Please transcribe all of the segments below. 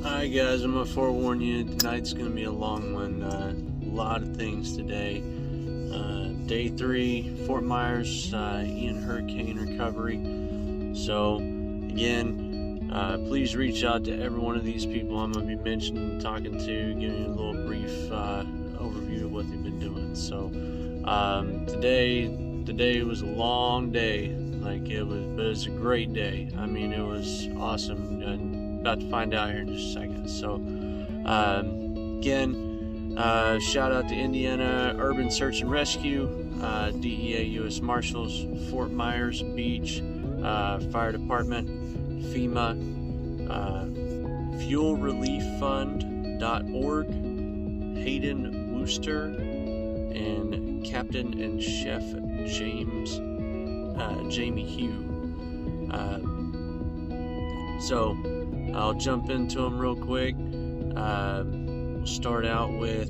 Alright guys, I'm gonna forewarn you, tonight's gonna be a long one. A lot of things today. Day 3, Fort Myers, Ian Hurricane recovery. So again, please reach out to every one of these people I'm gonna be mentioning, talking to, giving you a little brief overview of what they've been doing. So today was a long day. But it was a great day. I mean, it was awesome. I'm about to find out here in just a second. So, again, shout out to Indiana Urban Search and Rescue, DEA, U.S. Marshals, Fort Myers Beach, Fire Department, FEMA, FuelReliefFund.org, Hayden Wooster, and Captain and Chef Jamie Hugh. So I'll jump into them real quick. We'll start out with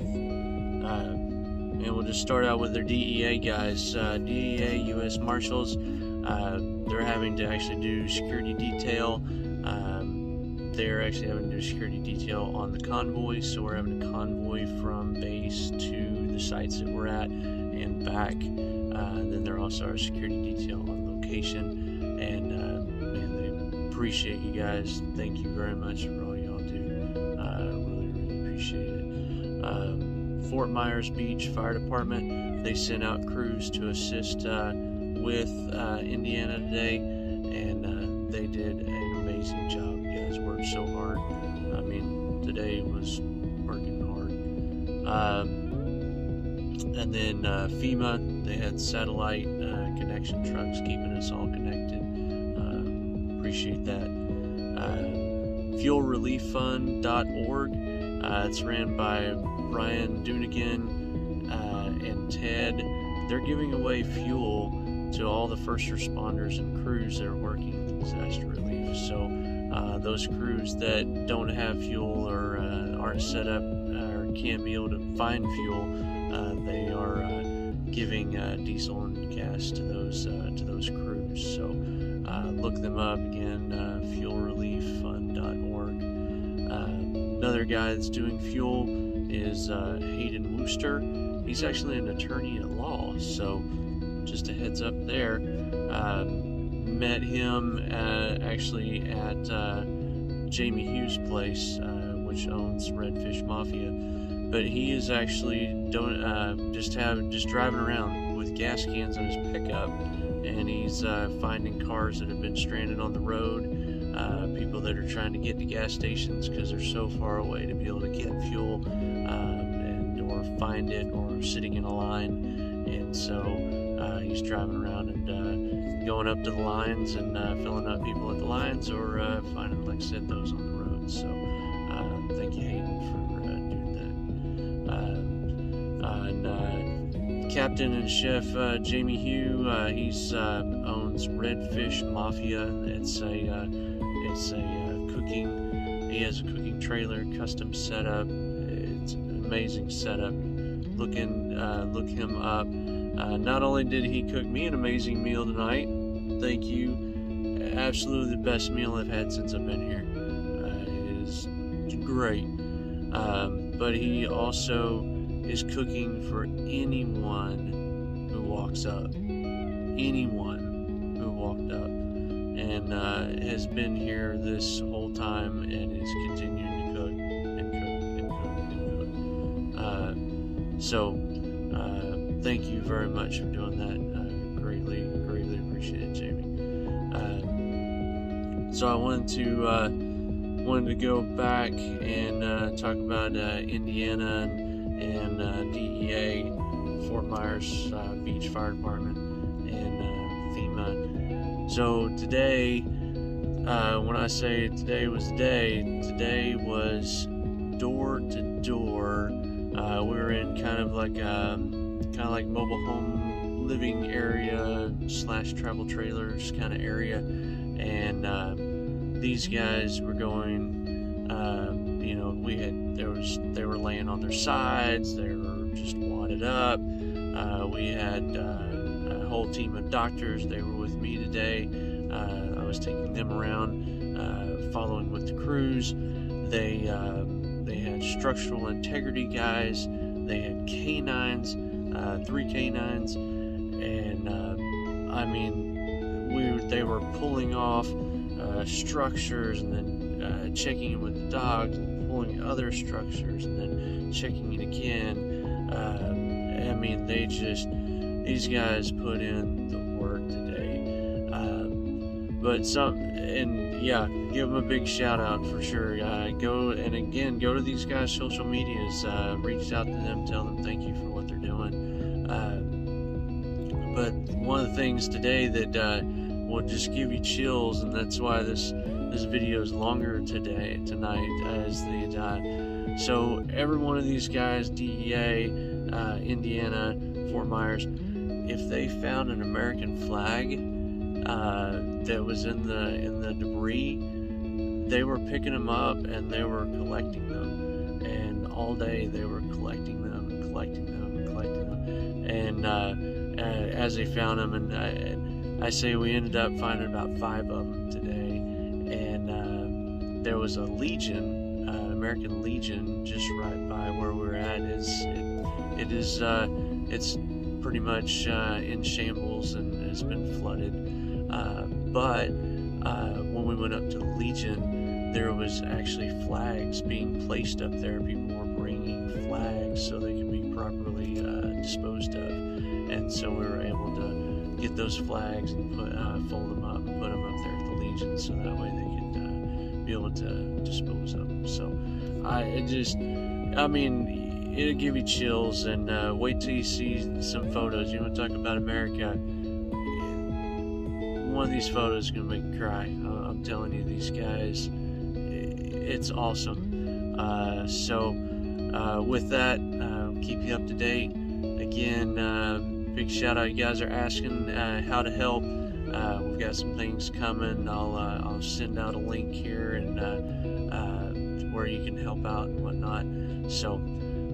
their DEA guys. DEA U.S. Marshals. They're having to actually do security detail. They're actually having to do security detail on the convoy. So we're having a convoy from base to the sites that we're at and back. Then there also are security detail on location, and man, they appreciate you guys. Thank you very much for all y'all do. Really appreciate it. Fort Myers Beach Fire Department, they sent out crews to assist with Indiana today, and they did an amazing job. You guys worked so hard. I mean, today was working hard. And then FEMA, they had satellite connection trucks keeping us all connected. Appreciate that. FuelReliefFund.org, it's ran by Brian Dunigan and Ted. They're giving away fuel to all the first responders and crews that are working with disaster relief. So those crews that don't have fuel or aren't set up or can't be able to find fuel, they are giving diesel and gas to those crews. So look them up again, FuelReliefFund.org. Another guy that's doing fuel is Hayden Wooster. He's actually an attorney at law, so just a heads up there. Met him actually at Jamie Hughes' place, which owns Redfish Mafia. But he is actually just driving around with gas cans in his pickup, and he's finding cars that have been stranded on the road, people that are trying to get to gas stations because they're so far away to be able to get fuel, and or find it, or sitting in a line. And so he's driving around and going up to the lines and filling up people at the lines, or finding, like I said, those on the road. So thank you, Hayden, for Captain and Chef Jamie Hugh, he's owns Redfish Mafia. It's a cooking. He has a cooking trailer, custom setup. It's an amazing setup. Look him up. Not only did he cook me an amazing meal tonight, thank you. Absolutely the best meal I've had since I've been here. It is great. But he also is cooking for anyone who walks up. Anyone who walked up. And has been here this whole time and is continuing to cook and cook. So thank you very much for doing that. Greatly appreciate it, Jamie. So I wanted to go back and talk about Indiana and DEA, Fort Myers Beach Fire Department, and FEMA. So today, when I say today was the day, today was door to door. We were in kind of like mobile home living area / travel trailers kind of area, and these guys were going. They were laying on their sides. They were just wadded up. We had a whole team of doctors. They were with me today. I was taking them around, following with the crews. They had structural integrity guys. They had canines, 3 canines, and I mean, they were pulling off structures and then checking it with the dogs, and pulling other structures and then checking it again. I mean, these guys put in the work today. Yeah, give them a big shout out for sure. Go to these guys' social medias, reach out to them, tell them thank you for what they're doing. But one of the things today that will just give you chills, and that's why this video is longer tonight, as so every one of these guys, DEA, Indiana, Fort Myers, if they found an American flag that was in the debris, they were picking them up and they were collecting them, and all day they were collecting them and collecting them and collecting them, and as they found them, and I say we ended up finding about 5 of them today, and there was a Legion, American Legion, just right by where we're at. It's pretty much in shambles and has been flooded. But when we went up to the Legion, there was actually flags being placed up there. People were bringing flags so they could be properly disposed of, and so we were able to get those flags and fold them up and put them up there at the Legion, so that way they could be able to dispose of them. So I mean, it'll give you chills, and wait till you see some photos. You want to talk about America? One of these photos is going to make you cry. I'm telling you, these guys, it's awesome. With that, keep you up to date. Again, big shout out. You guys are asking how to help. We've got some things coming. I'll send out a link here, and where you can help out and whatnot. So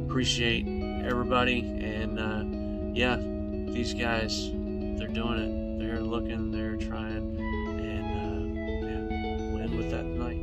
appreciate everybody, and yeah, these guys, they're doing it. They're looking, they're trying, and yeah, we'll end with that tonight.